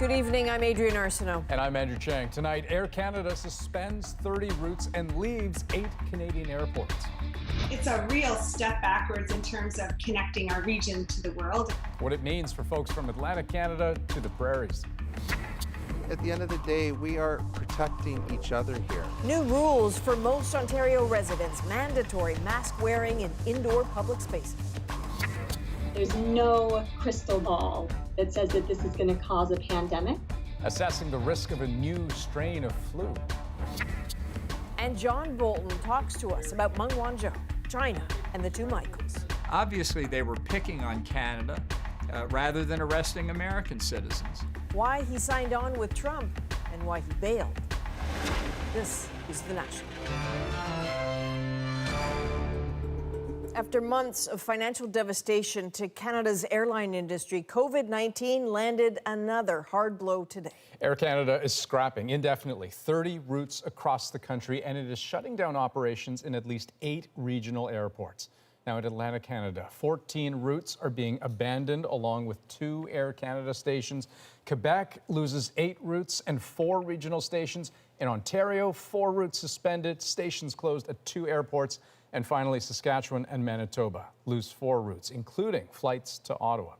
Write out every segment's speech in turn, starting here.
Good evening, I'm Adrienne Arsenault. And I'm Andrew Chang. Tonight, Air Canada suspends 30 routes and leaves 8 Canadian airports. It's a real step backwards in terms of connecting our region to the world. What it means for folks from Atlantic Canada to the prairies. At the end of the day, we are protecting each other here. New rules for most Ontario residents, mandatory mask wearing in indoor public spaces. There's no crystal ball that says that this is going to cause a pandemic. Assessing the risk of a new strain of flu. And John Bolton talks to us about Meng Wanzhou, China, and the two Michaels. Obviously, they were picking on Canada rather than arresting American citizens. Why he signed on with Trump and why he bailed. This is The National. After months of financial devastation to Canada's airline industry, COVID-19 landed another hard blow today. Air Canada is scrapping indefinitely 30 routes across the country, and it is shutting down operations in at least 8 regional airports. Now, in Atlantic Canada, 14 routes are being abandoned along with 2 Air Canada stations. Quebec loses 8 routes and 4 regional stations. In Ontario, 4 routes suspended, stations closed at 2 airports. And finally, Saskatchewan and Manitoba lose 4 routes, including flights to Ottawa.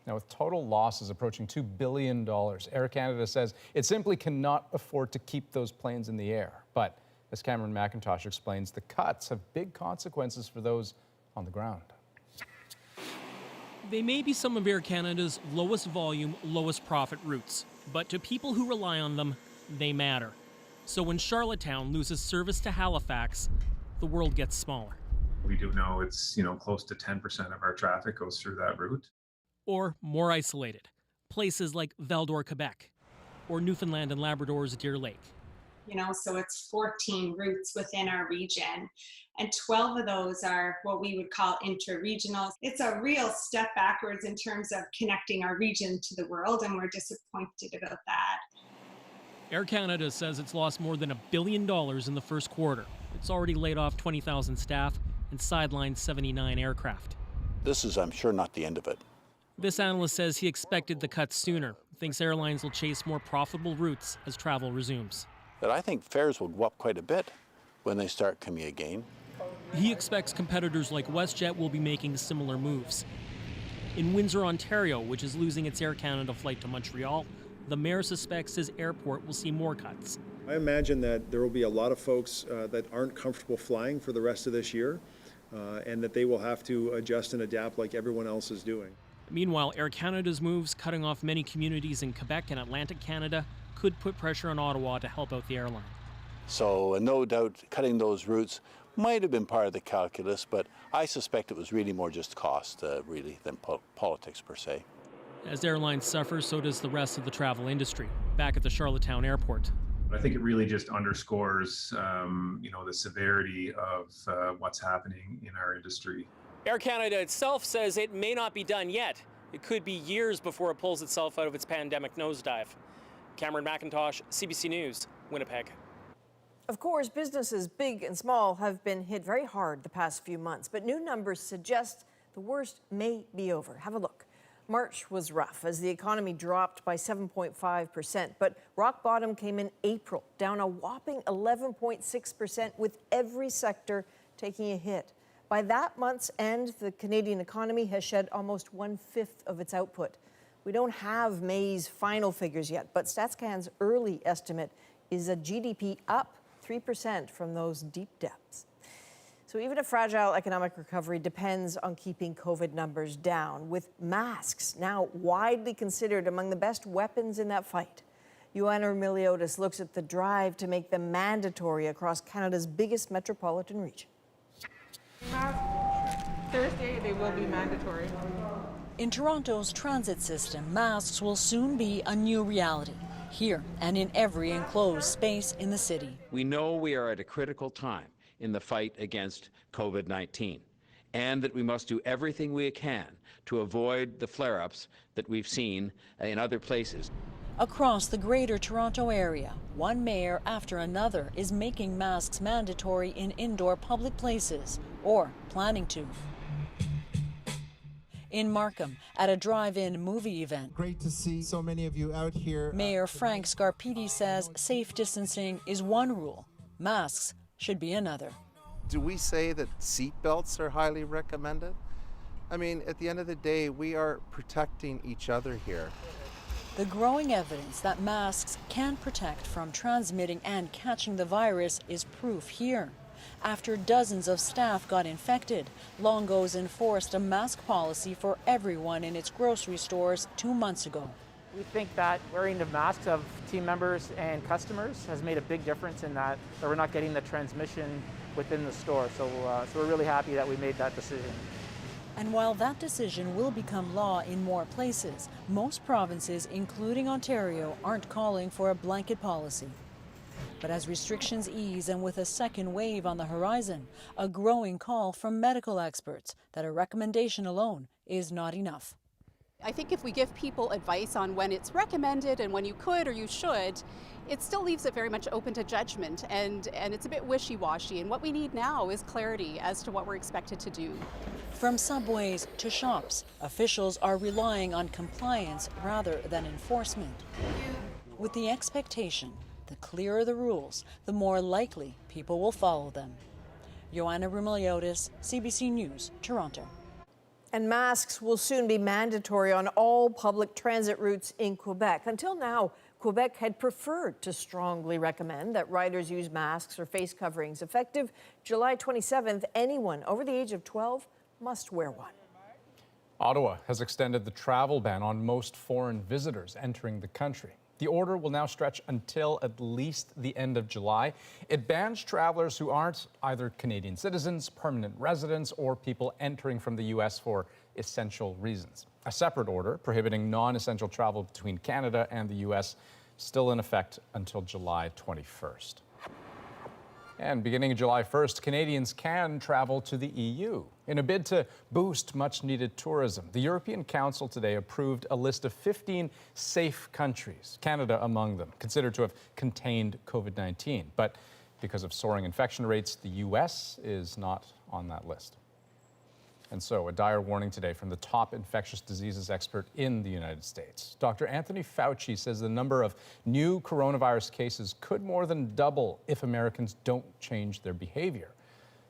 Now, with total losses approaching $2 billion, Air Canada says it simply cannot afford to keep those planes in the air. But as Cameron McIntosh explains, the cuts have big consequences for those on the ground. They may be some of Air Canada's lowest volume, lowest profit routes, but to people who rely on them, they matter. So when Charlottetown loses service to Halifax, the world gets smaller. We do know it's, close to 10% of our traffic goes through that route. Or more isolated, places like Val-d'Or, Quebec, or Newfoundland and Labrador's Deer Lake. So it's 14 routes within our region, and 12 of those are what we would call inter-regional. It's a real step backwards in terms of connecting our region to the world, and we're disappointed about that. Air Canada says it's lost more than $1 billion in the first quarter. It's already laid off 20,000 staff and sidelined 79 aircraft. This is, I'm sure, not the end of it. This analyst says he expected the cuts sooner, thinks airlines will chase more profitable routes as travel resumes. But I think fares will go up quite a bit when they start coming again. He expects competitors like WestJet will be making similar moves. In Windsor, Ontario, which is losing its Air Canada flight to Montreal, the mayor suspects his airport will see more cuts. I imagine that there will be a lot of folks that aren't comfortable flying for the rest of this year, and that they will have to adjust and adapt like everyone else is doing. Meanwhile, Air Canada's moves, cutting off many communities in Quebec and Atlantic Canada, could put pressure on Ottawa to help out the airline. So no doubt cutting those routes might have been part of the calculus, but I suspect it was really more just cost, really, than politics per se. As airlines suffer, so does the rest of the travel industry. Back at the Charlottetown airport. I think it really just underscores, the severity of what's happening in our industry. Air Canada itself says it may not be done yet. It could be years before it pulls itself out of its pandemic nosedive. Cameron McIntosh, CBC News, Winnipeg. Of course, businesses big and small have been hit very hard the past few months, but new numbers suggest the worst may be over. Have a look. March was rough as the economy dropped by 7.5%, but rock bottom came in April, down a whopping 11.6%, with every sector taking a hit. By that month's end, the Canadian economy has shed almost 1/5 of its output. We don't have May's final figures yet, but StatsCan's early estimate is a GDP up 3% from those deep depths. So even a fragile economic recovery depends on keeping COVID numbers down, with masks now widely considered among the best weapons in that fight. Ioana Miliotis looks at the drive to make them mandatory across Canada's biggest metropolitan region. Thursday, they will be mandatory. In Toronto's transit system, masks will soon be a new reality, here and in every enclosed space in the city. We know we are at a critical time in the fight against COVID-19, and that we must do everything we can to avoid the flare-ups that we've seen in other places. Across the Greater Toronto Area, one mayor after another is making masks mandatory in indoor public places, or planning to. In Markham, at a drive-in movie event. Great to see so many of you out here. Mayor Frank Scarpiti says safe distancing is one rule. Masks should be another. Do we say that seat belts are highly recommended? I mean, at the end of the day, we are protecting each other here. The growing evidence that masks can protect from transmitting and catching the virus is proof here. After dozens of staff got infected, Longo's enforced a mask policy for everyone in its grocery stores 2 months ago. We think that wearing the masks of team members and customers has made a big difference in that we're not getting the transmission within the store. So we're really happy that we made that decision. And while that decision will become law in more places, most provinces, including Ontario, aren't calling for a blanket policy. But as restrictions ease and with a second wave on the horizon, a growing call from medical experts that a recommendation alone is not enough. I think if we give people advice on when it's recommended and when you could or you should, it still leaves it very much open to judgment, and it's a bit wishy-washy. And what we need now is clarity as to what we're expected to do. From subways to shops, officials are relying on compliance rather than enforcement. With the expectation, the clearer the rules, the more likely people will follow them. Joanna Rumiliotis, CBC News, Toronto. And masks will soon be mandatory on all public transit routes in Quebec. Until now, Quebec had preferred to strongly recommend that riders use masks or face coverings. Effective July 27th, anyone over the age of 12 must wear one. Ottawa has extended the travel ban on most foreign visitors entering the country. The order will now stretch until at least the end of July. It bans travelers who aren't either Canadian citizens, permanent residents, or people entering from the U.S. for essential reasons. A separate order prohibiting non-essential travel between Canada and the U.S. still in effect until July 21st. And beginning July 1st, Canadians can travel to the EU. In a bid to boost much-needed tourism, the European Council today approved a list of 15 safe countries, Canada among them, considered to have contained COVID-19. But because of soaring infection rates, the U.S. is not on that list. And so, a dire warning today from the top infectious diseases expert in the United States. Dr. Anthony Fauci says the number of new coronavirus cases could more than double if Americans don't change their behavior.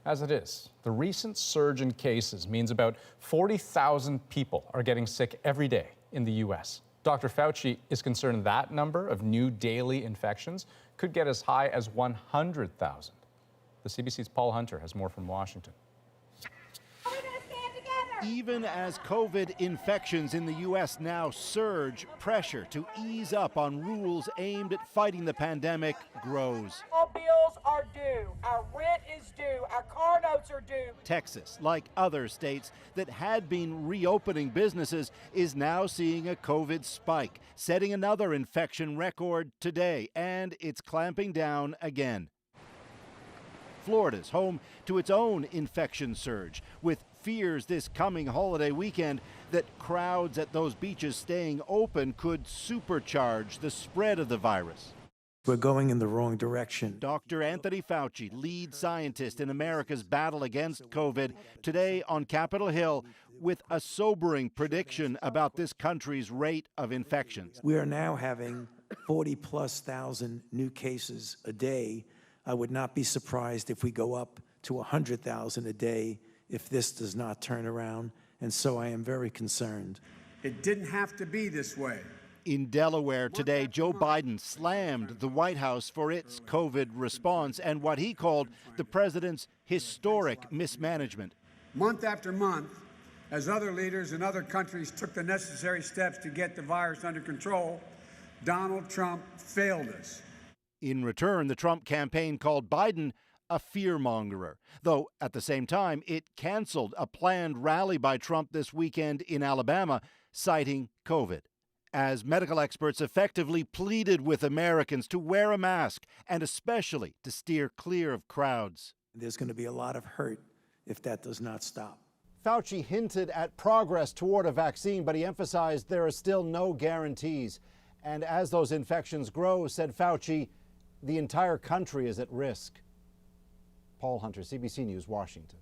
As it is, the recent surge in cases means about 40,000 people are getting sick every day in the U.S. Dr. Fauci is concerned that number of new daily infections could get as high as 100,000. The CBC's Paul Hunter has more from Washington. Even as COVID infections in the U.S. now surge, pressure to ease up on rules aimed at fighting the pandemic grows. All bills are due. Our rent is due. Our car notes are due. Texas, like other states that had been reopening businesses, is now seeing a COVID spike, setting another infection record today, and it's clamping down again. Florida's home to its own infection surge, with fears this coming holiday weekend that crowds at those beaches staying open could supercharge the spread of the virus. We're going in the wrong direction. Dr. Anthony Fauci, lead scientist in America's battle against COVID, today on Capitol Hill with a sobering prediction about this country's rate of infections. We are now having 40,000+ new cases a day. I would not be surprised if we go up to 100,000 a day if this does not turn around, and so I am very concerned. It didn't have to be this way. In Delaware today, Joe Biden slammed the White House for its COVID response and what he called the president's historic mismanagement. Month after month, as other leaders in other countries took the necessary steps to get the virus under control, Donald Trump failed us. In return, the Trump campaign called Biden a fearmongerer, though at the same time it canceled a planned rally by Trump this weekend in Alabama, citing COVID. As medical experts effectively pleaded with Americans to wear a mask and especially to steer clear of crowds. There's going to be a lot of hurt if that does not stop. Fauci hinted at progress toward a vaccine, but he emphasized there are still no guarantees. And as those infections grow, said Fauci, the entire country is at risk. Paul Hunter, CBC News, Washington.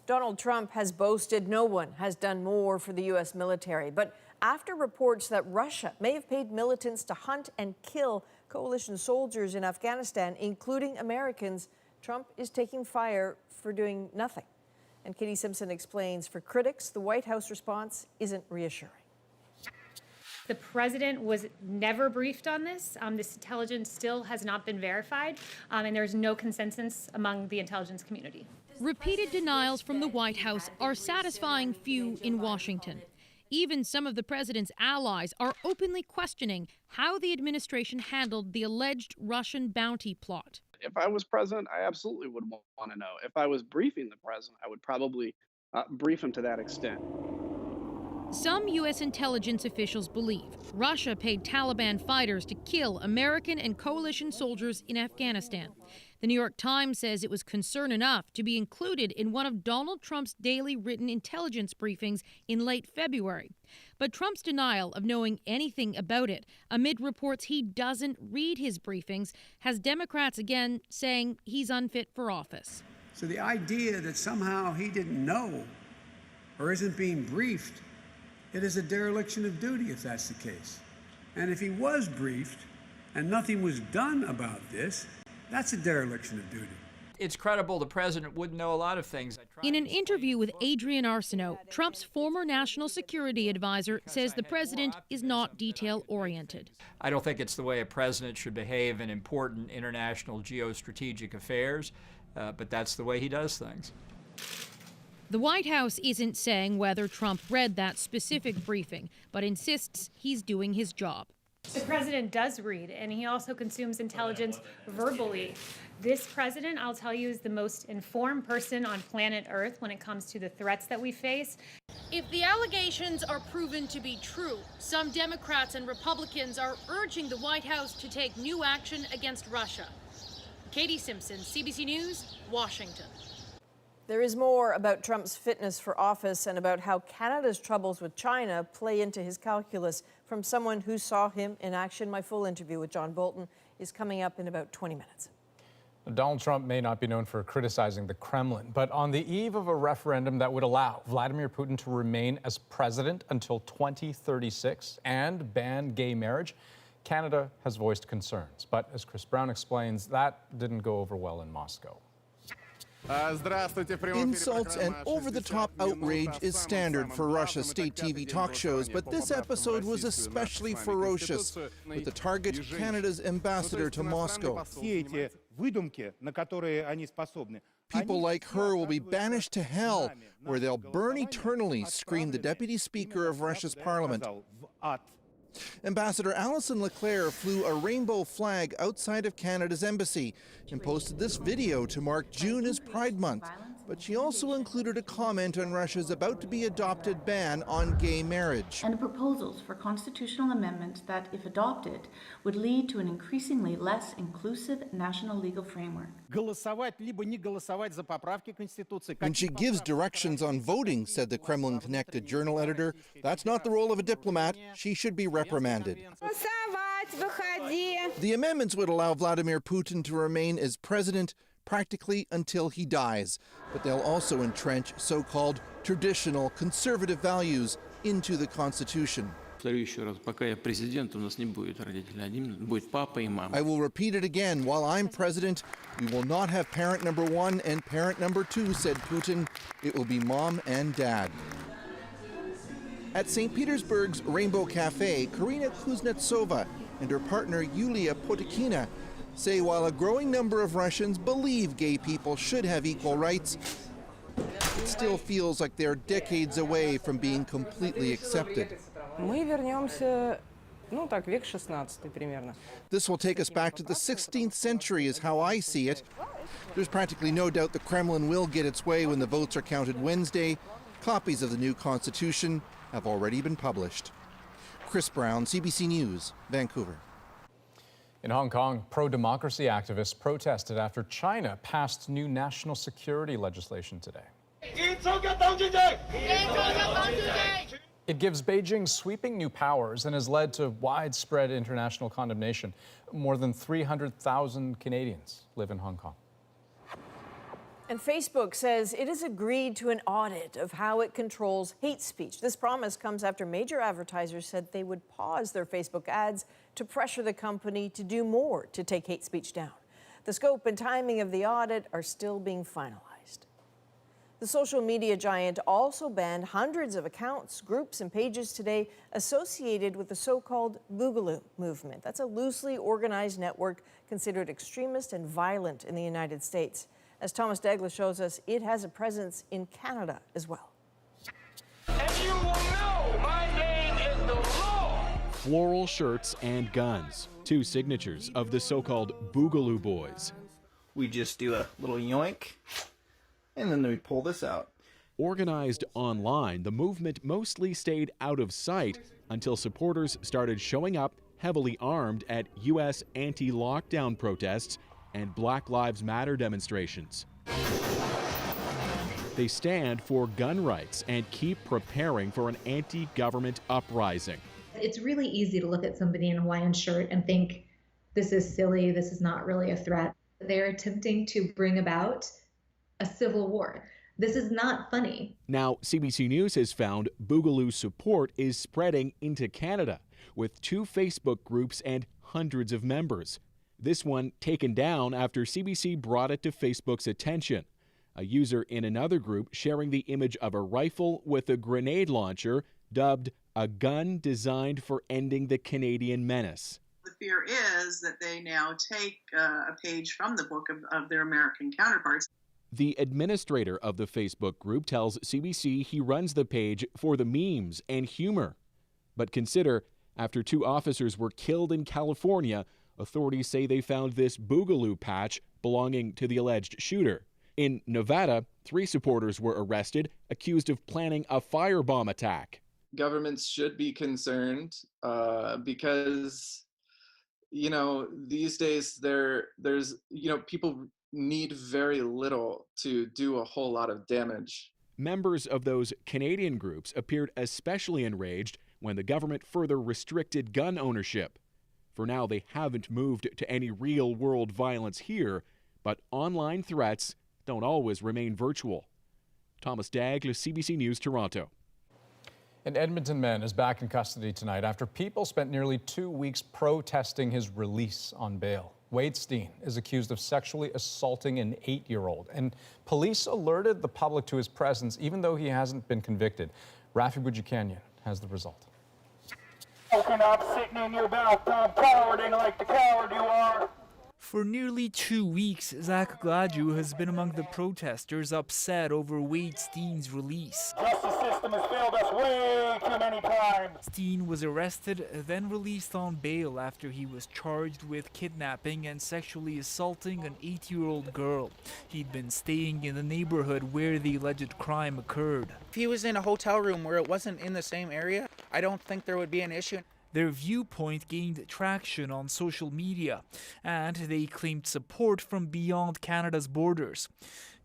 Donald Trump has boasted no one has done more for the U.S. military. But after reports that Russia may have paid militants to hunt and kill coalition soldiers in Afghanistan, including Americans, Trump is taking fire for doing nothing. And Katie Simpson explains, for critics, the White House response isn't reassuring. The president was never briefed on this. This intelligence still has not been verified, and there's no consensus among the intelligence community. Repeated denials from the White House are satisfying few in Washington. Even some of the president's allies are openly questioning how the administration handled the alleged Russian bounty plot. If I was president, I absolutely would want to know. If I was briefing the president, I would probably brief him to that extent. Some U.S. intelligence officials believe Russia paid Taliban fighters to kill American and coalition soldiers in Afghanistan. The New York Times says it was concern enough to be included in one of Donald Trump's daily written intelligence briefings in late February. But Trump's denial of knowing anything about it, amid reports he doesn't read his briefings, has Democrats again saying he's unfit for office. So the idea that somehow he didn't know or isn't being briefed, it is a dereliction of duty if that's the case. And if he was briefed and nothing was done about this, that's a dereliction of duty. It's credible the president would know a lot of things. In an interview with Adrian Arsenault, Trump's former national security advisor says the president is not detail-oriented. I don't think it's the way a president should behave in important international geostrategic affairs, but that's the way he does things. The White House isn't saying whether Trump read that specific briefing, but insists he's doing his job. The president does read, and he also consumes intelligence verbally. This president, I'll tell you, is the most informed person on planet Earth when it comes to the threats that we face. If the allegations are proven to be true, some Democrats and Republicans are urging the White House to take new action against Russia. Katie Simpson, CBC News, Washington. There is more about Trump's fitness for office and about how Canada's troubles with China play into his calculus from someone who saw him in action. My full interview with John Bolton is coming up in about 20 minutes. Donald Trump may not be known for criticizing the Kremlin, but on the eve of a referendum that would allow Vladimir Putin to remain as president until 2036 and ban gay marriage, Canada has voiced concerns. But as Chris Brown explains, that didn't go over well in Moscow. Insults and over-the-top outrage is standard for Russia's state TV talk shows, but this episode was especially ferocious, with the target Canada's ambassador to Moscow. People like her will be banished to hell, where they'll burn eternally, screamed the deputy speaker of Russia's parliament. Ambassador Alison Leclerc flew a rainbow flag outside of Canada's embassy and posted this video to mark June as Pride Month. But she also included a comment on Russia's about-to-be adopted ban on gay marriage. And proposals for constitutional amendments that, if adopted, would lead to an increasingly less inclusive national legal framework. When she gives directions on voting, said the Kremlin-connected journal editor, that's not the role of a diplomat. She should be reprimanded. The amendments would allow Vladimir Putin to remain as president practically until he dies, but they'll also entrench so-called traditional conservative values into the Constitution. I will repeat it again. While I'm president, we will not have parent number 1 and parent number 2, said Putin. It will be mom and dad. At St. Petersburg's Rainbow Cafe, Karina Kuznetsova and her partner Yulia Potikina say while a growing number of Russians believe gay people should have equal rights, it still feels like they're decades away from being completely accepted. This will take us back to the 16th century is how I see it. There's practically no doubt the Kremlin will get its way when the votes are counted Wednesday. Copies of the new constitution have already been published. Chris Brown, CBC News, Vancouver. In Hong Kong, pro-democracy activists protested after China passed new national security legislation today. It gives Beijing sweeping new powers and has led to widespread international condemnation. More than 300,000 Canadians live in Hong Kong. And Facebook says it has agreed to an audit of how it controls hate speech. This promise comes after major advertisers said they would pause their Facebook ads to pressure the company to do more to take hate speech down. The scope and timing of the audit are still being finalized. The social media giant also banned hundreds of accounts, groups, and pages today associated with the so-called Boogaloo movement. That's a loosely organized network considered extremist and violent in the United States. As Thomas Douglas shows us, it has a presence in Canada as well. And you will know my name is the law. Floral shirts and guns, two signatures of the so-called Boogaloo Boys. We just do a little yoink, and then we pull this out. Organized online, the movement mostly stayed out of sight until supporters started showing up heavily armed at U.S. anti-lockdown protests and Black Lives Matter demonstrations. They stand for gun rights and keep preparing for an anti-government uprising. It's really easy to look at somebody in a Hawaiian shirt and think, this is silly, this is not really a threat. They're attempting to bring about a civil war. This is not funny. Now, CBC News has found Boogaloo support is spreading into Canada, with 2 Facebook groups and hundreds of members. This one taken down after CBC brought it to Facebook's attention. A user in another group sharing the image of a rifle with a grenade launcher dubbed a gun designed for ending the Canadian menace. The fear is that they now take a page from the book of their American counterparts. The administrator of the Facebook group tells CBC he runs the page for the memes and humor. But consider, after 2 officers were killed in California, authorities say they found this Boogaloo patch belonging to the alleged shooter. In Nevada, 3 supporters were arrested, accused of planning a firebomb attack. Governments should be concerned because, these days there's people need very little to do a whole lot of damage. Members of those Canadian groups appeared especially enraged when the government further restricted gun ownership. For now, they haven't moved to any real-world violence here, but online threats don't always remain virtual. Thomas Douglas, CBC News, Toronto. An Edmonton man is back in custody tonight after people spent nearly 2 weeks protesting his release on bail. Wade Steen is accused of sexually assaulting an 8-year-old, and police alerted the public to his presence even though he hasn't been convicted. Rafi Boudjikanian has the result. Open up, sitting in your bathtub, cowarding like the coward you are. For nearly 2 weeks, Zach Gladue has been among the protesters upset over Wade Steen's release. Justice system has failed us way too many times. Steen was arrested, then released on bail after he was charged with kidnapping and sexually assaulting an 8-year-old girl. He'd been staying in the neighborhood where the alleged crime occurred. If he was in a hotel room where it wasn't in the same area, I don't think there would be an issue. Their viewpoint gained traction on social media, and they claimed support from beyond Canada's borders.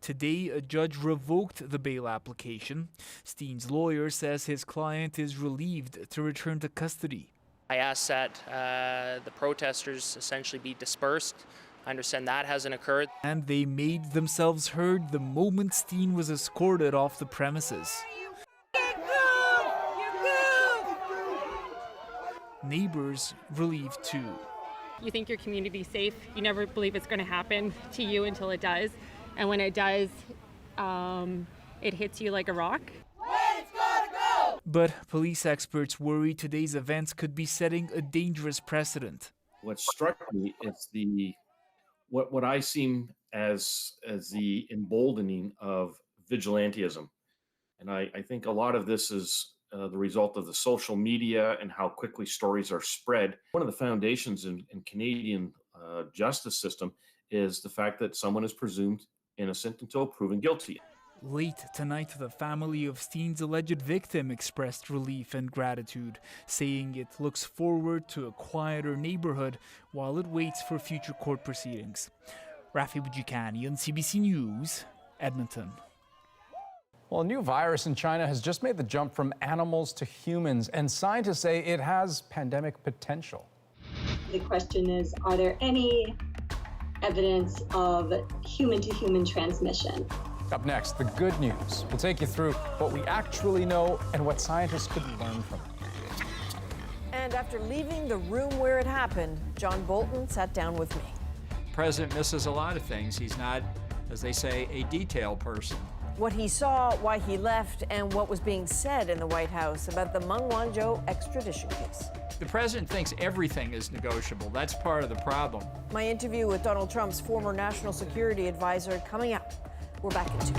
Today, a judge revoked the bail application. Steen's lawyer says his client is relieved to return to custody. I asked that the protesters essentially be dispersed. I understand that hasn't occurred. And they made themselves heard the moment Steen was escorted off the premises. Neighbors relieved too. You think your community is safe. You never believe it's going to happen to you until it does. And when it does, it hits you like a rock. Wade's gotta go! But police experts worry today's events could be setting a dangerous precedent. What struck me is what I see as the emboldening of vigilantism. And I think a lot of this is the result of the social media and how quickly stories are spread. One of the foundations in Canadian justice system is the fact that someone is presumed innocent until proven guilty. Late tonight, the family of Steen's alleged victim expressed relief and gratitude, saying it looks forward to a quieter neighborhood while it waits for future court proceedings. Rafi Boudjikanian, CBC News, Edmonton. Well, a new virus in China has just made the jump from animals to humans, and scientists say it has pandemic potential. The question is, are there any evidence of human-to-human transmission. Up next, the good news. We'll take you through what we actually know and what scientists could learn from it. And after leaving the room where it happened, John Bolton sat down with me. The president misses a lot of things. He's not, as they say, a detail person. What he saw, why he left, and what was being said in the White House about the Meng Wanzhou extradition case. The president thinks everything is negotiable. That's part of the problem. My interview with Donald Trump's former national security advisor coming up. We're back in 2.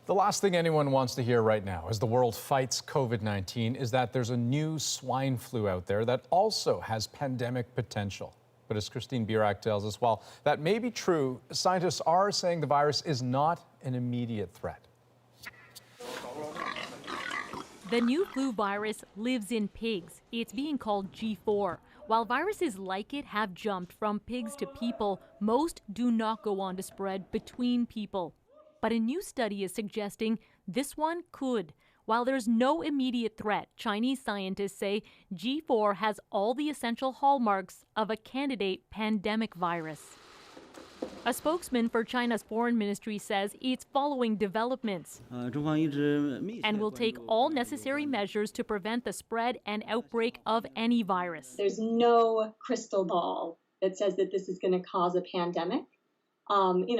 The last thing anyone wants to hear right now as the world fights COVID-19 is that there's a new swine flu out there that also has pandemic potential. But as Christine Burak tells us, while that may be true, scientists are saying the virus is not an immediate threat. The new flu virus lives in pigs. It's being called G4. While viruses like it have jumped from pigs to people, most do not go on to spread between people. But a new study is suggesting this one could. While there's no immediate threat, Chinese scientists say G4 has all the essential hallmarks of a candidate pandemic virus. A spokesman for China's foreign ministry says it's following developments and will take all necessary measures to prevent the spread and outbreak of any virus. There's no crystal ball that says that this is going to cause a pandemic.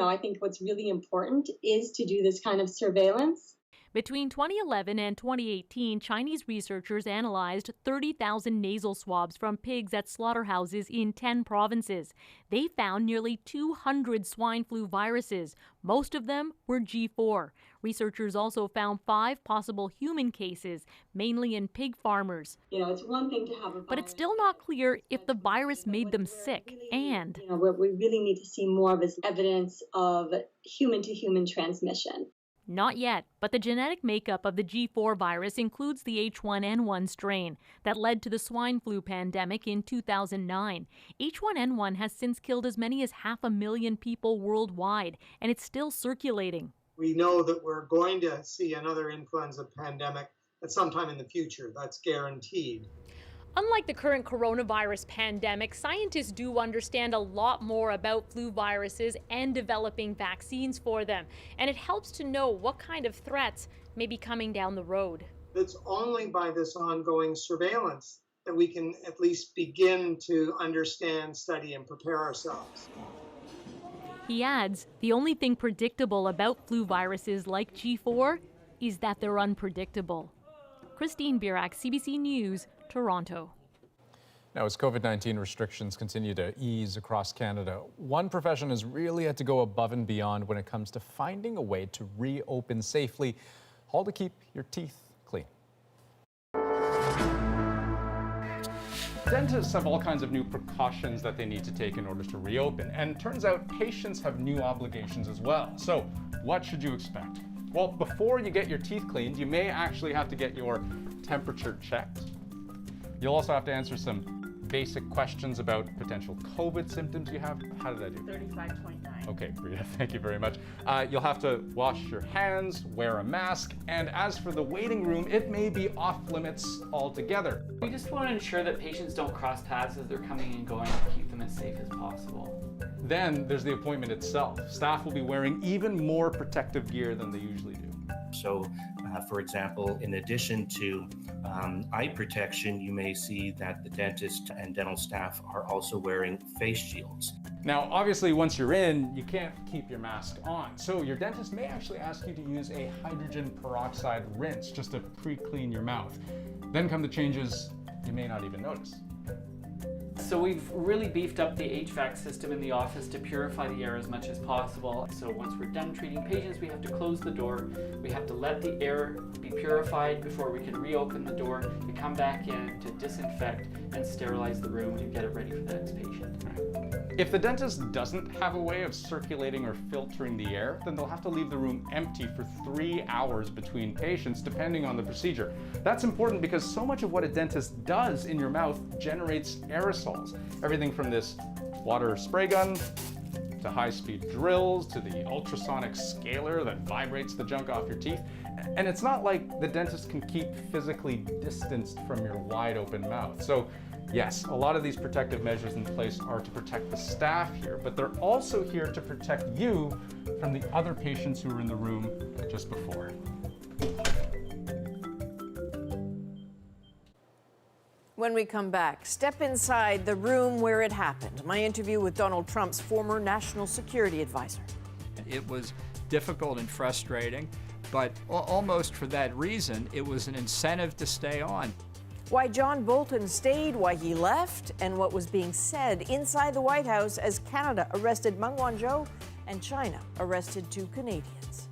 I think what's really important is to do this kind of surveillance. Between 2011 and 2018, Chinese researchers analyzed 30,000 nasal swabs from pigs at slaughterhouses in 10 provinces. They found nearly 200 swine flu viruses. Most of them were G4. Researchers also found 5 possible human cases, mainly in pig farmers. It's one thing to have a virus, but it's still not clear if the virus made them sick. And what we really need to see more of is evidence of human-to-human transmission. Not yet, but the genetic makeup of the G4 virus includes the H1N1 strain that led to the swine flu pandemic in 2009. H1N1 has since killed as many as 500,000 people worldwide, and it's still circulating. We know that we're going to see another influenza pandemic at some time in the future. That's guaranteed. Unlike the current coronavirus pandemic, scientists do understand a lot more about flu viruses and developing vaccines for them. And it helps to know what kind of threats may be coming down the road. It's only by this ongoing surveillance that we can at least begin to understand, study, and prepare ourselves. He adds, the only thing predictable about flu viruses like G4 is that they're unpredictable. Christine Birak, CBC News, Toronto. Now, as COVID-19 restrictions continue to ease across Canada, one profession has really had to go above and beyond when it comes to finding a way to reopen safely, all to keep your teeth clean. Dentists have all kinds of new precautions that they need to take in order to reopen, and turns out patients have new obligations as well. So, what should you expect? Well, before you get your teeth cleaned, you may actually have to get your temperature checked. You'll also have to answer some basic questions about potential COVID symptoms you have. How did I do? 35.9. Okay, Rita, thank you very much. You'll have to wash your hands, wear a mask, and as for the waiting room, it may be off limits altogether. We just want to ensure that patients don't cross paths as they're coming and going to keep them as safe as possible. Then there's the appointment itself. Staff will be wearing even more protective gear than they usually do. So, for example, in addition to eye protection, you may see that the dentist and dental staff are also wearing face shields. Now, obviously, once you're in, you can't keep your mask on. So your dentist may actually ask you to use a hydrogen peroxide rinse just to pre-clean your mouth. Then come the changes you may not even notice. So we've really beefed up the HVAC system in the office to purify the air as much as possible. So once we're done treating patients, we have to close the door. We have to let the air be purified before we can reopen the door. We come back in to disinfect and sterilize the room and get it ready for the next patient. If the dentist doesn't have a way of circulating or filtering the air, then they'll have to leave the room empty for 3 hours between patients, depending on the procedure. That's important because so much of what a dentist does in your mouth generates aerosols. Everything from this water spray gun, to high-speed drills, to the ultrasonic scaler that vibrates the junk off your teeth. And it's not like the dentist can keep physically distanced from your wide-open mouth. So yes, a lot of these protective measures in place are to protect the staff here, but they're also here to protect you from the other patients who were in the room just before. When we come back, step inside the room where it happened. My interview with Donald Trump's former national security advisor. It was difficult and frustrating, but almost for that reason, it was an incentive to stay on. Why John Bolton stayed, why he left, and what was being said inside the White House as Canada arrested Meng Wanzhou and China arrested 2 Canadians.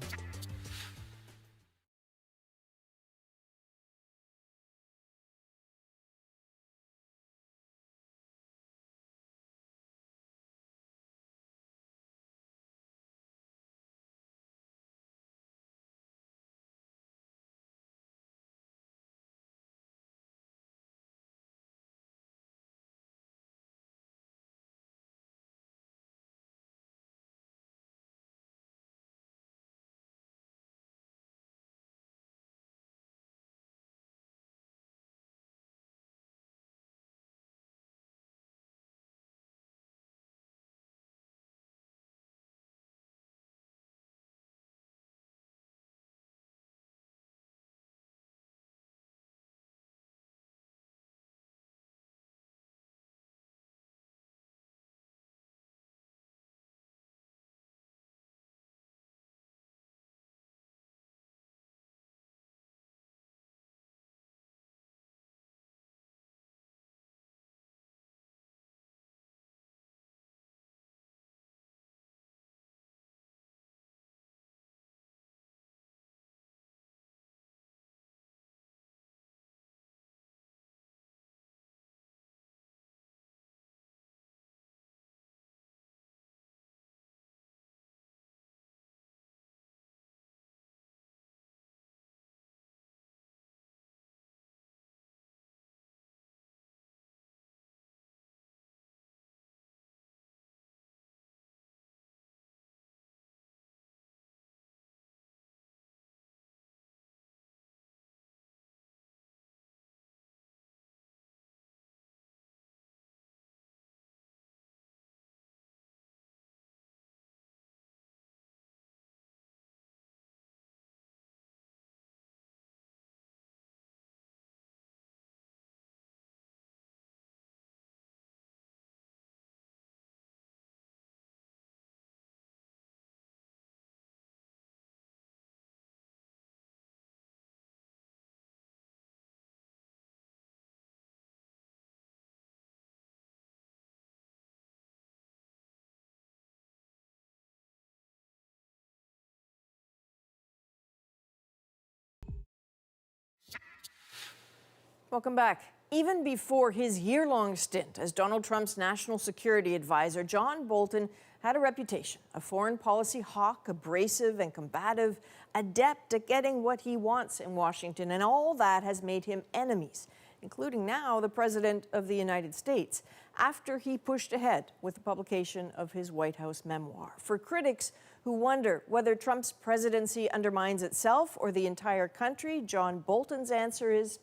Welcome back. Even before his year-long stint as Donald Trump's national security advisor, John Bolton had a reputation, a foreign policy hawk, abrasive and combative, adept at getting what he wants in Washington, and all that has made him enemies, including now the President of the United States, after he pushed ahead with the publication of his White House memoir. For critics who wonder whether Trump's presidency undermines itself or the entire country, John Bolton's answer is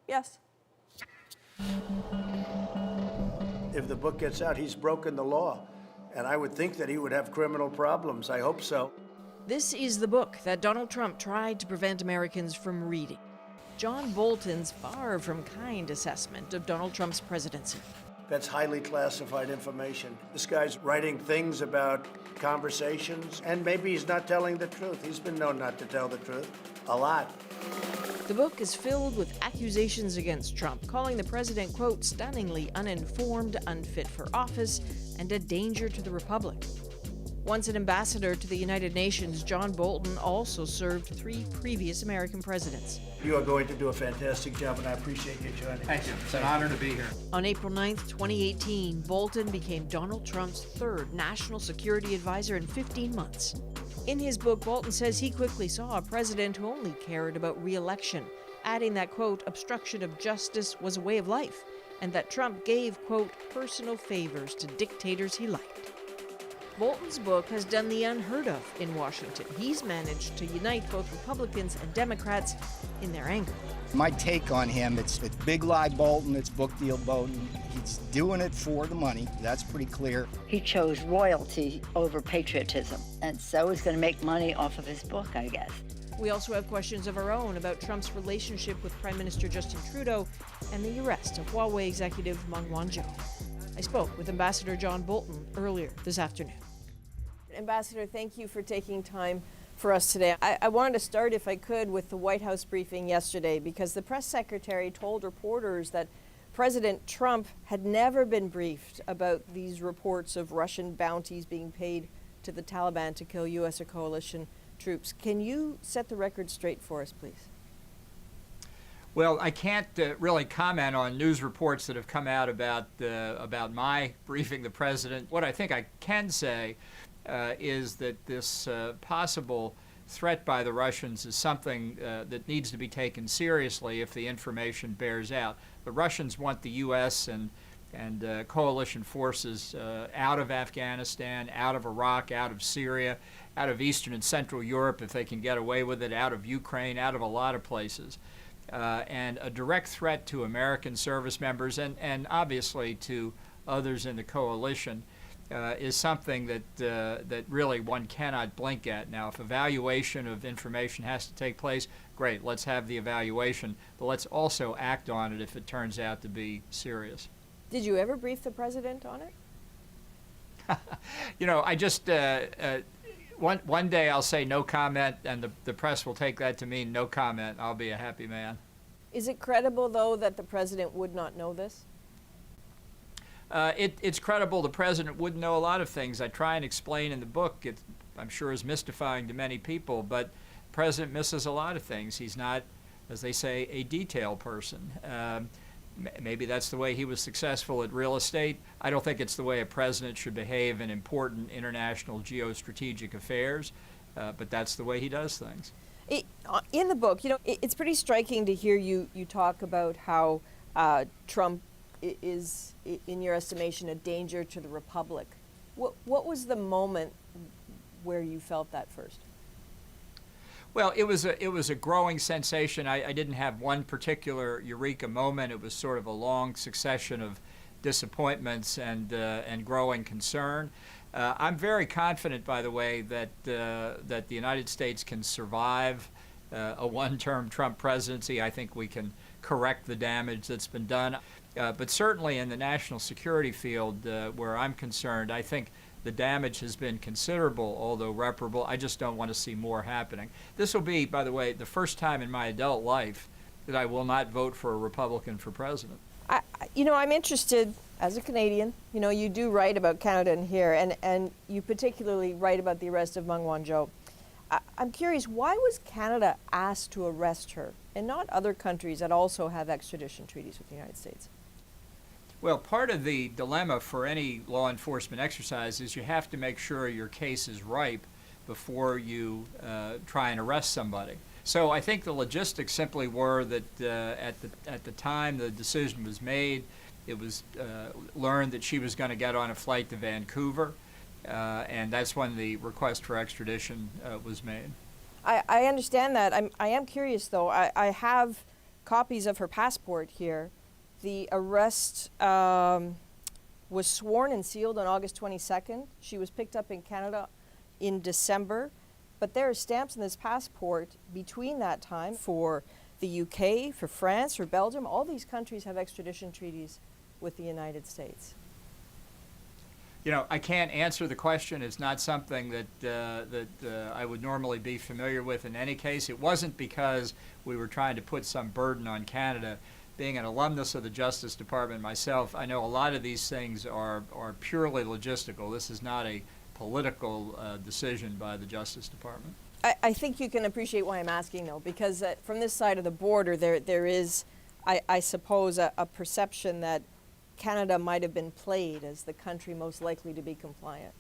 yes. If the book gets out, he's broken the law. And I would think that he would have criminal problems. I hope so. This is the book that Donald Trump tried to prevent Americans from reading. John Bolton's far from kind assessment of Donald Trump's presidency. That's highly classified information. This guy's writing things about conversations, and maybe he's not telling the truth. He's been known not to tell the truth. A lot. The book is filled with accusations against Trump, calling the president, quote, stunningly uninformed, unfit for office, and a danger to the republic. Once an ambassador to the United Nations, John Bolton also served 3 previous American presidents. You are going to do a fantastic job, and I appreciate you joining us. Thank you. It's an honor to be here. On April 9th, 2018, Bolton became Donald Trump's 3rd national security advisor in 15 months. In his book, Bolton says he quickly saw a president who only cared about re-election, adding that, quote, obstruction of justice was a way of life, and that Trump gave, quote, personal favors to dictators he liked. Bolton's book has done the unheard of in Washington. He's managed to unite both Republicans and Democrats in their anger. My take on him, it's big lie Bolton, it's book deal Bolton. He's doing it for the money, that's pretty clear. He chose royalty over patriotism, and so he's going to make money off of his book, I guess. We also have questions of our own about Trump's relationship with Prime Minister Justin Trudeau and the arrest of Huawei executive Meng Wanzhou. I spoke with Ambassador John Bolton earlier this afternoon. Ambassador, thank you for taking time for us today. I wanted to start, if I could, with the White House briefing yesterday, because the press secretary told reporters that President Trump had never been briefed about these reports of Russian bounties being paid to the Taliban to kill U.S. or coalition troops. Can you set the record straight for us, please? Well, I can't really comment on news reports that have come out about my briefing the president. What I think I can say is that this possible threat by the Russians is something that needs to be taken seriously if the information bears out. The Russians want the U.S. and coalition forces out of Afghanistan, out of Iraq, out of Syria, out of Eastern and Central Europe if they can get away with it, out of Ukraine, out of a lot of places. And a direct threat to American service members and obviously to others in the coalition is something that really one cannot blink at. Now, if evaluation of information has to take place, great, let's have the evaluation, but let's also act on it if it turns out to be serious. Did you ever brief the president on it? You know, I just, one day I'll say no comment, and the press will take that to mean no comment. I'll be a happy man. Is it credible, though, that the president would not know this? It's credible the president wouldn't know a lot of things. I try and explain in the book. It, I'm sure, is mystifying to many people, but the president misses a lot of things. He's not, as they say, a detail person. Maybe that's the way he was successful at real estate. I don't think it's the way a president should behave in important international geostrategic affairs, but that's the way he does things. In the book, you know, it's pretty striking to hear you talk about how Trump is, in your estimation, a danger to the republic. What was the moment where you felt that first? Well, it was a growing sensation. I didn't have one particular eureka moment. It was sort of a long succession of disappointments and growing concern. I'm very confident, by the way, that the United States can survive a one-term Trump presidency. I think we can correct the damage that's been done. But certainly in the national security field, where I'm concerned, I think the damage has been considerable, although reparable. I just don't want to see more happening. This will be, by the way, the first time in my adult life that I will not vote for a Republican for president. You know, I'm interested, as a Canadian, you know, you do write about Canada and here, and you particularly write about the arrest of Meng Wanzhou. I'm curious, why was Canada asked to arrest her and not other countries that also have extradition treaties with the United States? Well, part of the dilemma for any law enforcement exercise is you have to make sure your case is ripe before you try and arrest somebody. So I think the logistics simply were that at the time the decision was made, it was learned that she was going to get on a flight to Vancouver, and that's when the request for extradition was made. I understand that. I am curious, though. I have copies of her passport here. The arrest was sworn and sealed on August 22nd. She was picked up in Canada in December, but there are stamps in this passport between that time for the UK, for France, for Belgium. All these countries have extradition treaties with the United States. You know, I can't answer the question. It's not something that I would normally be familiar with in any case. It wasn't because we were trying to put some burden on Canada. Being an alumnus of the Justice Department myself, I know a lot of these things are purely logistical. This is not a political decision by the Justice Department. I think you can appreciate why I'm asking, though, because from this side of the border, there is, I suppose, a perception that Canada might have been played as the country most likely to be compliant.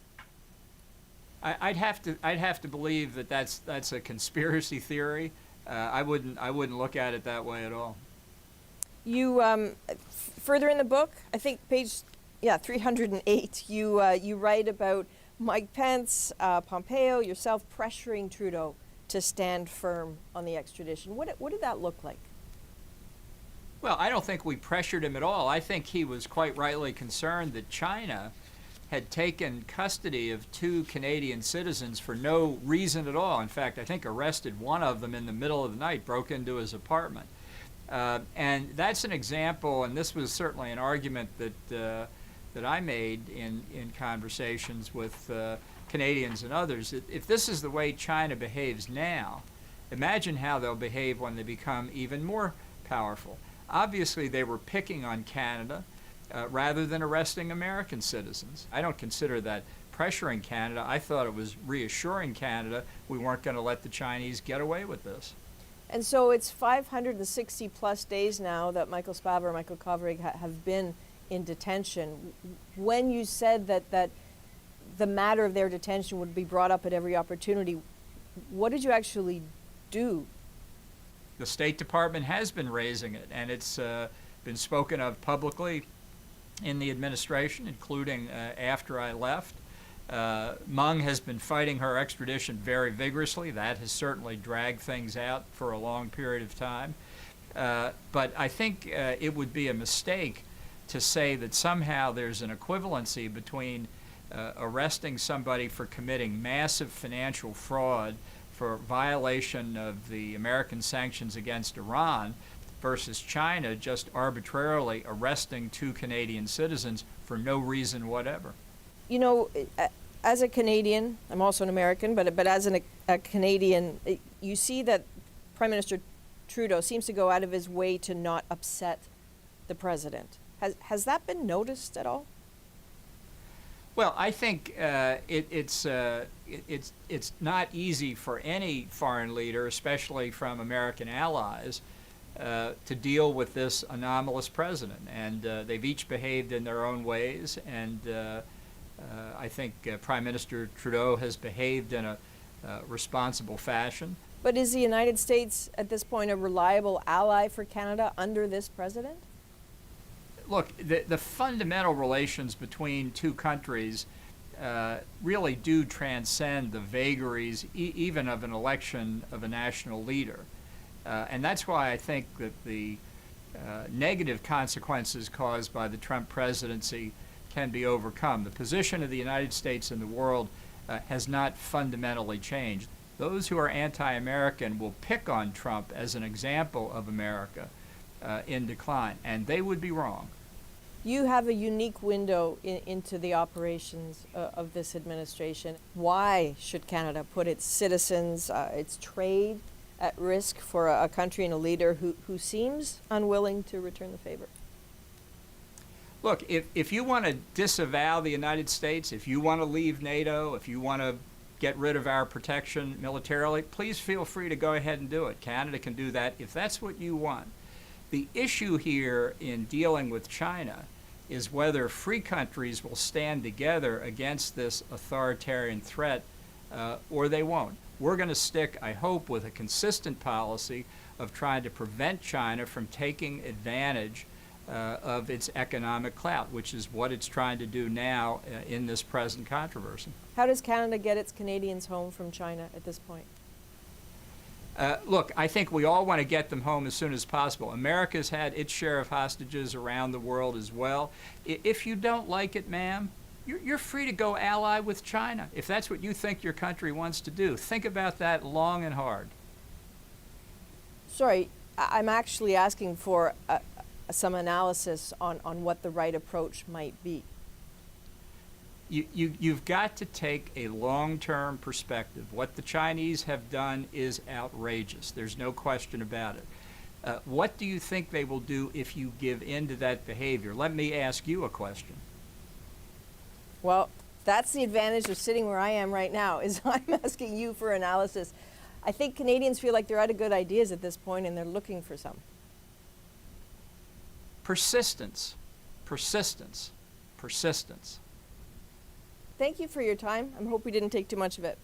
I'd have to believe that that's a conspiracy theory. I wouldn't look at it that way at all. You further in the book, I think page 308, you write about Mike Pence, Pompeo, yourself pressuring Trudeau to stand firm on the extradition. What did that look like? Well, I don't think we pressured him at all. I think he was quite rightly concerned that China had taken custody of 2 Canadian citizens for no reason at all. In fact, I think arrested one of them in the middle of the night, broke into his apartment. And that's an example, and this was certainly an argument that I made in conversations with Canadians and others. If this is the way China behaves now, imagine how they'll behave when they become even more powerful. Obviously, they were picking on Canada rather than arresting American citizens. I don't consider that pressuring Canada. I thought it was reassuring Canada we weren't going to let the Chinese get away with this. And so it's 560 plus days now that Michael Spavor and Michael Kovrig have been in detention. When you said that the matter of their detention would be brought up at every opportunity, what did you actually do? The State Department has been raising it, and it's been spoken of publicly in the administration, including after I left. Meng has been fighting her extradition very vigorously. That has certainly dragged things out for a long period of time. But I think it would be a mistake to say that somehow there's an equivalency between arresting somebody for committing massive financial fraud for violation of the American sanctions against Iran versus China just arbitrarily arresting 2 Canadian citizens for no reason whatever. You know, as a Canadian, I'm also an American, but as a Canadian, you see that Prime Minister Trudeau seems to go out of his way to not upset the president. Has that been noticed at all? Well, I think it's not easy for any foreign leader, especially from American allies, to deal with this anomalous president. And they've each behaved in their own ways. And I think Prime Minister Trudeau has behaved in a responsible fashion. But is the United States at this point a reliable ally for Canada under this president? Look, the fundamental relations between 2 countries really do transcend the vagaries even of an election of a national leader. And that's why I think that the negative consequences caused by the Trump presidency can be overcome. The position of the United States in the world has not fundamentally changed. Those who are anti-American will pick on Trump as an example of America in decline, and they would be wrong. You have a unique window into the operations of this administration. Why should Canada put its citizens, its trade at risk for a country and a leader who seems unwilling to return the favor? Look, if you want to disavow the United States, if you want to leave NATO, if you want to get rid of our protection militarily, please feel free to go ahead and do it. Canada can do that if that's what you want. The issue here in dealing with China is whether free countries will stand together against this authoritarian threat or they won't. We're going to stick, I hope, with a consistent policy of trying to prevent China from taking advantage of its economic clout, which is what it's trying to do now in this present controversy. How does Canada get its Canadians home from China at this point? Look, I think we all want to get them home as soon as possible. America's had its share of hostages around the world as well. If you don't like it, ma'am, you're free to go ally with China. If that's what you think your country wants to do, think about that long and hard. Sorry, I'm actually asking for some analysis on what the right approach might be. You've got to take a long-term perspective. What the Chinese have done is outrageous. There's no question about it. What do you think they will do if you give in to that behavior? Let me ask you a question. Well, that's the advantage of sitting where I am right now, is I'm asking you for analysis. I think Canadians feel like they're out of good ideas at this point and they're looking for some. Persistence, persistence, persistence. Thank you for your time. I hope we didn't take too much of it.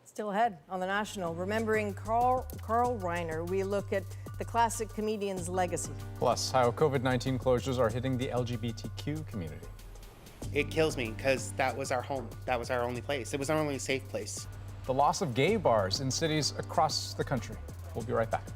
Still ahead on The National, remembering Carl Reiner, we look at the classic comedian's legacy. Plus, how COVID-19 closures are hitting the LGBTQ community. It kills me because that was our home. That was our only place. It was our only safe place. The loss of gay bars in cities across the country. We'll be right back.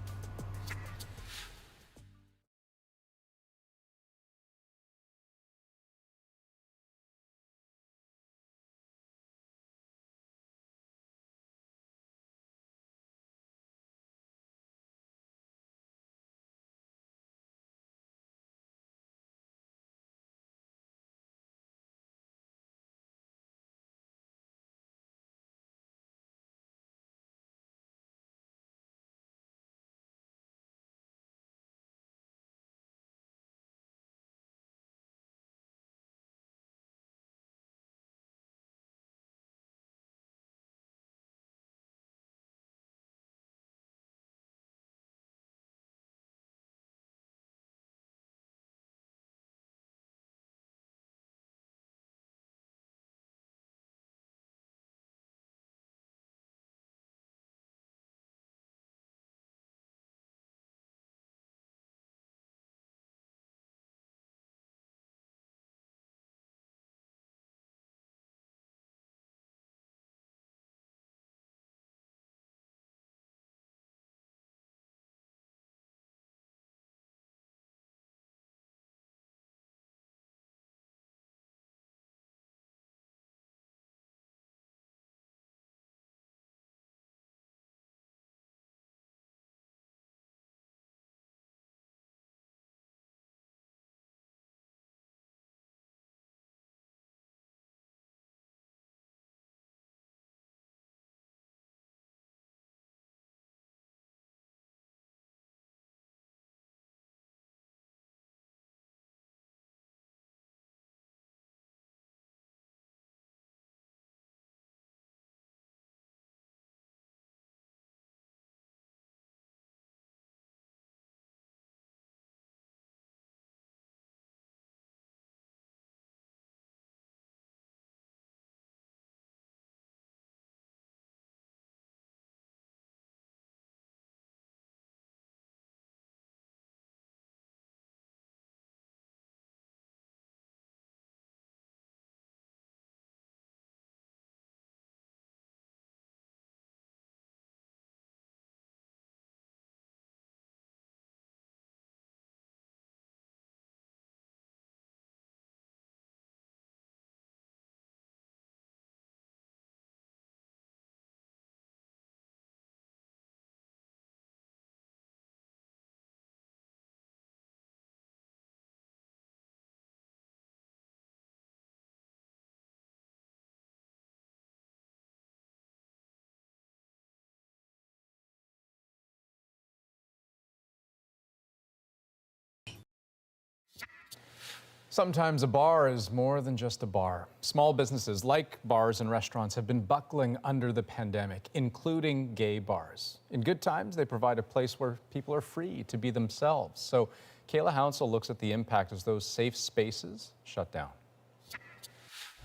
Sometimes a bar is more than just a bar. Small businesses like bars and restaurants have been buckling under the pandemic, including gay bars. In good times, they provide a place where people are free to be themselves. So Kayla Hounsell looks at the impact as those safe spaces shut down.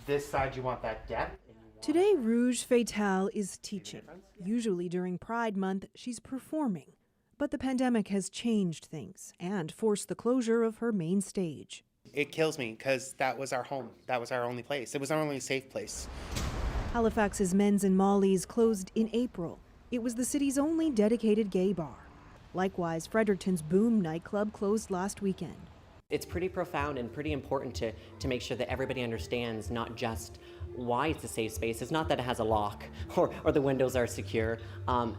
This side, you want that depth. Today, Rouge Fatale is teaching. Usually during Pride Month, she's performing. But the pandemic has changed things and forced the closure of her main stage. It kills me because that was our home. That was our only place. It was our only safe place. Halifax's Men's and Molly's closed in April. It was the city's only dedicated gay bar. Likewise, Fredericton's Boom nightclub closed last weekend. It's pretty profound and pretty important to make sure that everybody understands not just why it's a safe space. It's not that it has a lock or the windows are secure.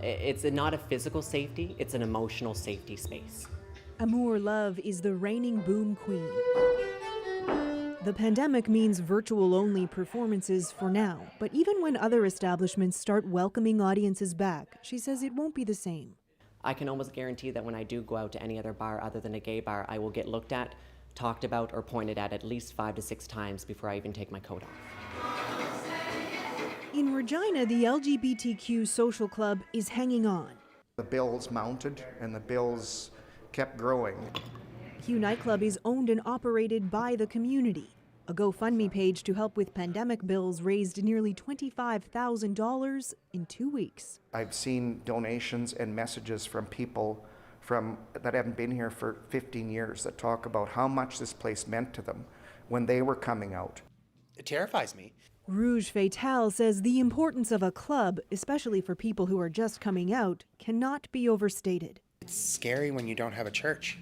It's not a physical safety, it's an emotional safety space. Amour Love is the reigning Boom queen. The pandemic means virtual-only performances for now, but even when other establishments start welcoming audiences back, she says it won't be the same. I can almost guarantee that when I do go out to any other bar other than a gay bar, I will get looked at, talked about, or pointed at least 5 to 6 times before I even take my coat off. In Regina, the LGBTQ social club is hanging on. The bills mounted and the bills kept growing. Q Nightclub is owned and operated by the community. A GoFundMe page to help with pandemic bills raised nearly $25,000 in 2 weeks. I've seen donations and messages from people that haven't been here for 15 years that talk about how much this place meant to them when they were coming out. It terrifies me. Rouge Fatale says the importance of a club, especially for people who are just coming out, cannot be overstated. It's scary when you don't have a church.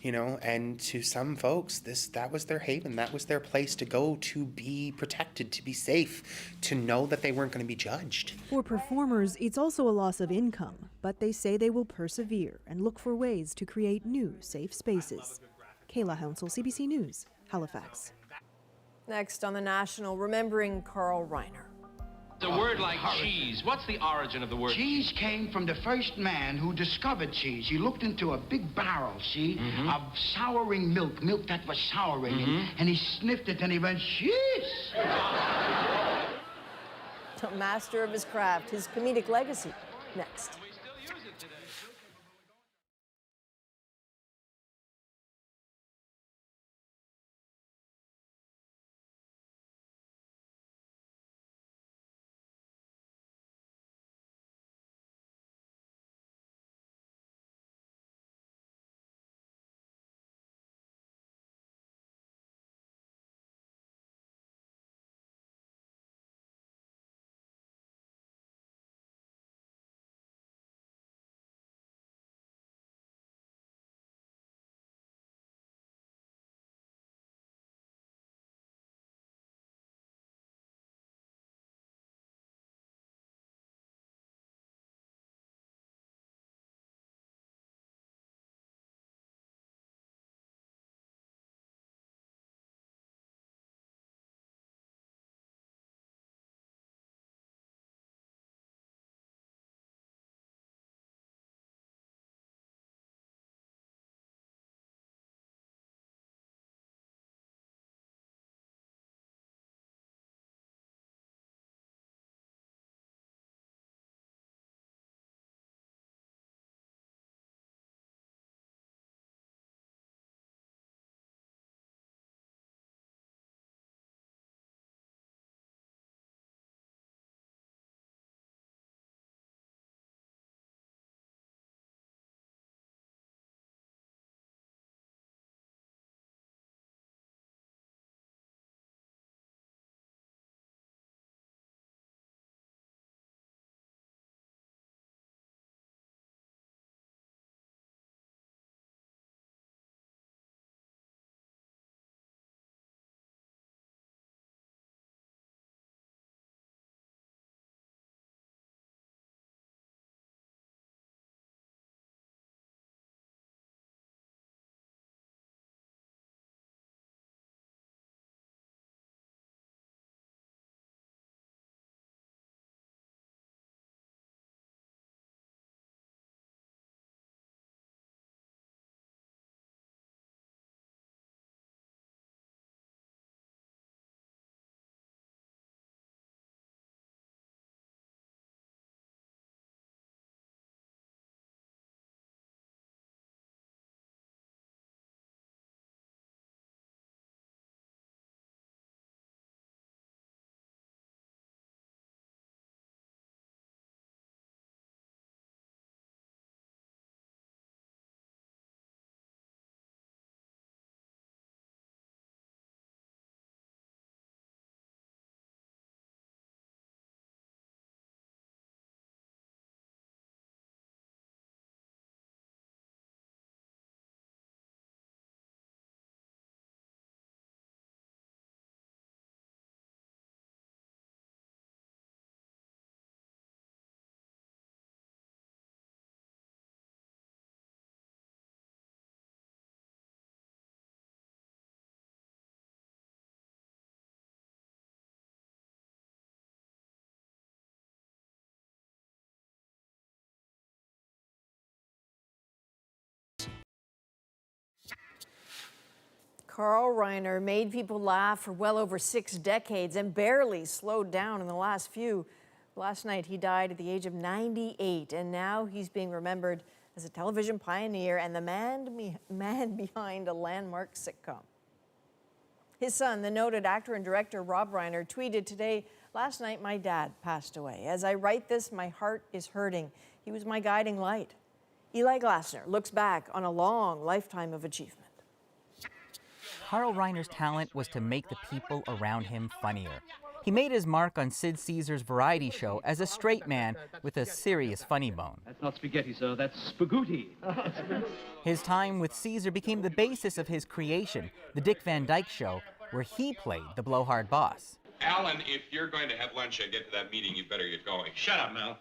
And to some folks, that was their haven. That was their place to go to be protected, to be safe, to know that they weren't going to be judged. For performers, it's also a loss of income, but they say they will persevere and look for ways to create new safe spaces. Kayla Hounsell, CBC News, Halifax. Next on The National, remembering Carl Reiner. A word like cheese, what's the origin of the word? Cheese came from the first man who discovered cheese. He looked into a big barrel, see, of souring milk that was souring, and he sniffed it and he went, cheese! A master of his craft, his comedic legacy, next. Carl Reiner made people laugh for well over 6 decades and barely slowed down in the last few. Last night, he died at the age of 98, and now he's being remembered as a television pioneer and the man behind a landmark sitcom. His son, the noted actor and director Rob Reiner, tweeted today, "Last night my dad passed away. As I write this, my heart is hurting. He was my guiding light." Eli Glasner looks back on a long lifetime of achievement. Carl Reiner's talent was to make the people around him funnier. He made his mark on Sid Caesar's variety show as a straight man with a serious funny bone. That's not spaghetti, sir. That's spagooty. His time with Caesar became the basis of his creation, The Dick Van Dyke Show, where he played the blowhard boss. Alan, if you're going to have lunch and get to that meeting, you better get going. Shut up, Mel.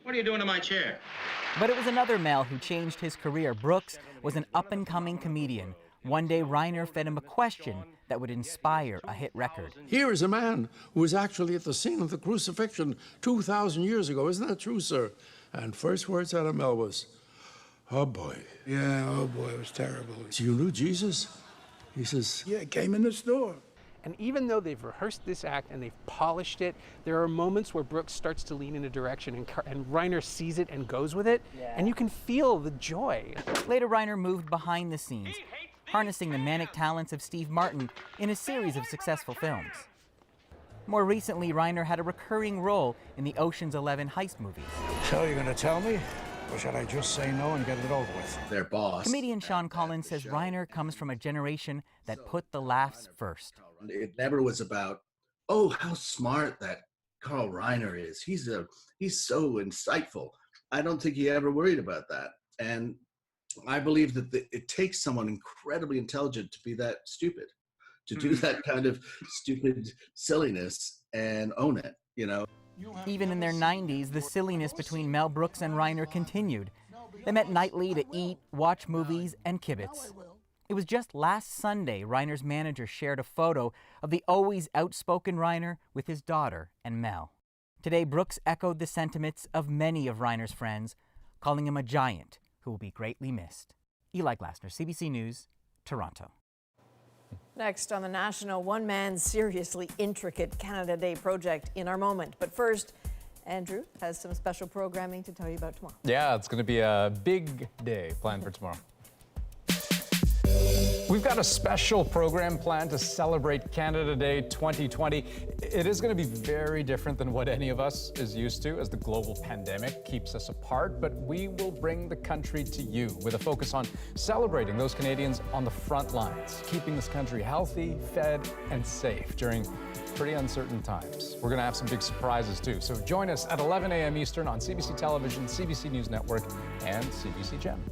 What are you doing to my chair? But it was another Mel who changed his career. Brooks was an up-and-coming comedian. One day, Reiner fed him a question that would inspire a hit record. Here is a man who was actually at the scene of the crucifixion 2,000 years ago. Isn't that true, sir? And first words out of Mel was, "Oh, boy." Yeah, oh boy, it was terrible. So you knew Jesus? He says, Yeah, it came in the store. And even though they've rehearsed this act and they've polished it, there are moments where Brooks starts to lean in a direction and Reiner sees it and goes with it, and you can feel the joy. Later, Reiner moved behind the scenes, harnessing the manic talents of Steve Martin in a series of successful films. More recently, Reiner had a recurring role in the Ocean's 11 heist movies. "So you're going to tell me? Or should I just say no and get it over with?" Their boss. Comedian Sean Collins says Reiner comes from a generation that put the laughs first. It never was about, oh, how smart that Carl Reiner is. He's so insightful. I don't think he ever worried about that. And I believe that it takes someone incredibly intelligent to be that stupid, to do that kind of stupid silliness and own it, you know? Even in their 90s, the silliness between Mel Brooks and Reiner continued. They met nightly to eat, watch movies, and kibitz. It was just last Sunday Reiner's manager shared a photo of the always outspoken Reiner with his daughter and Mel. Today, Brooks echoed the sentiments of many of Reiner's friends, calling him a giant who will be greatly missed. Eli Glasner, CBC News, Toronto. Next on The National, one man's seriously intricate Canada Day project in our moment. But first, Andrew has some special programming to tell you about tomorrow. Yeah, it's going to be a big day planned for tomorrow. We've got a special program planned to celebrate Canada Day 2020. It is going to be very different than what any of us is used to as the global pandemic keeps us apart, but we will bring the country to you with a focus on celebrating those Canadians on the front lines, keeping this country healthy, fed, and safe during pretty uncertain times. We're going to have some big surprises too, so join us at 11 a.m. Eastern on CBC Television, CBC News Network, and CBC Gem.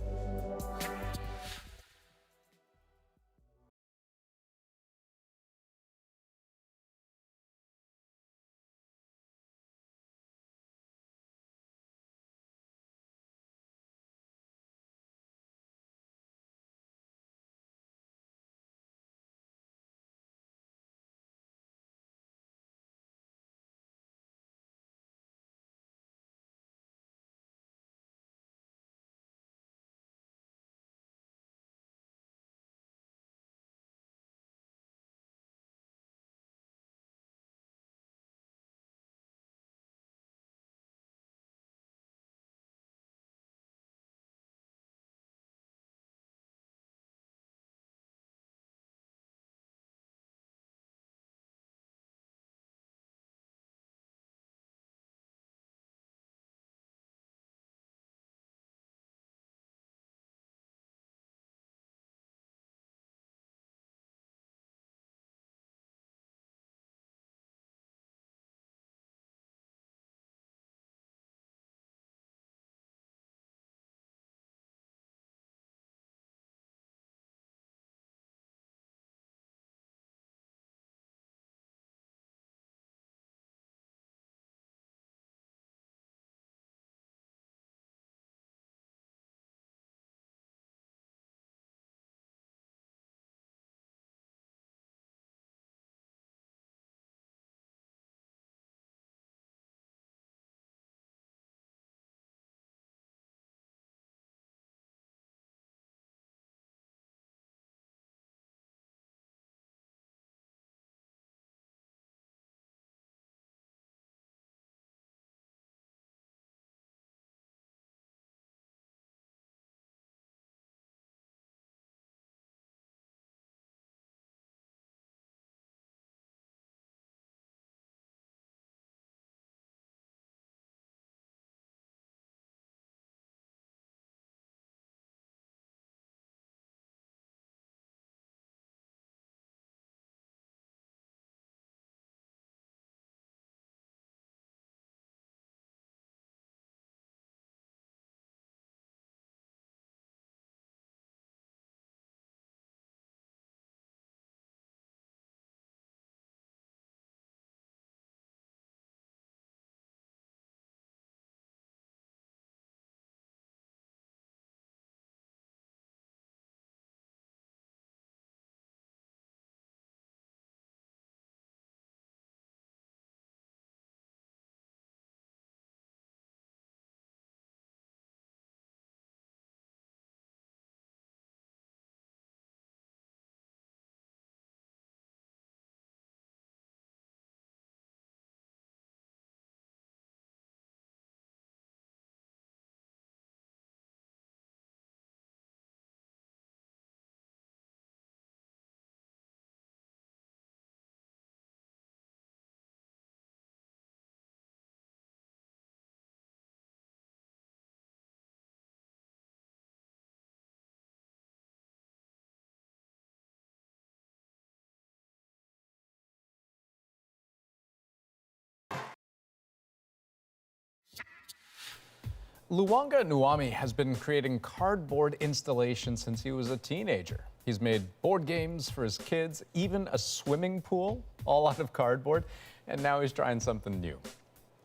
Luwanga Nuami has been creating cardboard installations since he was a teenager. He's made board games for his kids, even a swimming pool, all out of cardboard, and now he's trying something new.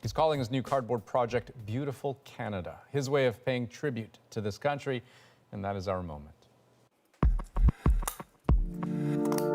He's calling his new cardboard project Beautiful Canada, his way of paying tribute to this country, and that is our moment.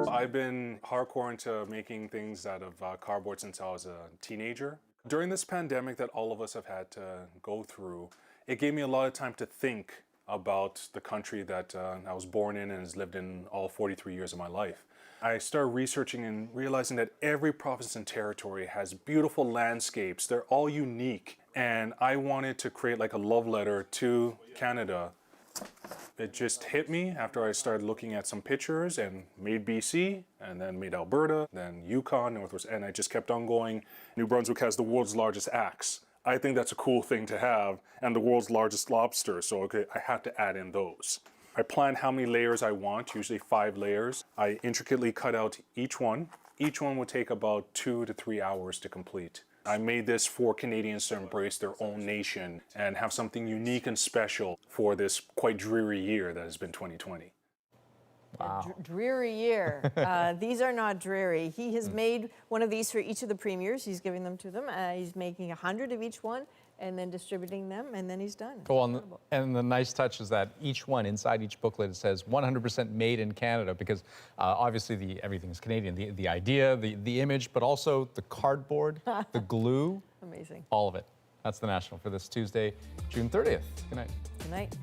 I've been hardcore into making things out of cardboard since I was a teenager. During this pandemic that all of us have had to go through, it gave me a lot of time to think about the country that I was born in and has lived in all 43 years of my life. I started researching and realizing that every province and territory has beautiful landscapes. They're all unique. And I wanted to create like a love letter to Canada. It just hit me after I started looking at some pictures and made BC, and then made Alberta, then Yukon, Northwest, and I just kept on going. New Brunswick has the world's largest axe. I think that's a cool thing to have, and the world's largest lobster, so okay, I had to add in those. I planned how many layers I want, usually 5 layers. I intricately cut out each one. Each one would take about 2 to 3 hours to complete. I made this for Canadians to embrace their own nation and have something unique and special for this quite dreary year that has been 2020. Wow. Dreary year. These are not dreary. He has made one of these for each of the premiers. He's giving them to them. He's making 100 of each one and then distributing them, and then he's done. Well, and the nice touch is that each one, inside each booklet, it says 100% made in Canada, because obviously everything is Canadian. The idea, the image, but also the cardboard, the glue. Amazing. All of it. That's the National for this Tuesday, June 30th. Good night. Good night.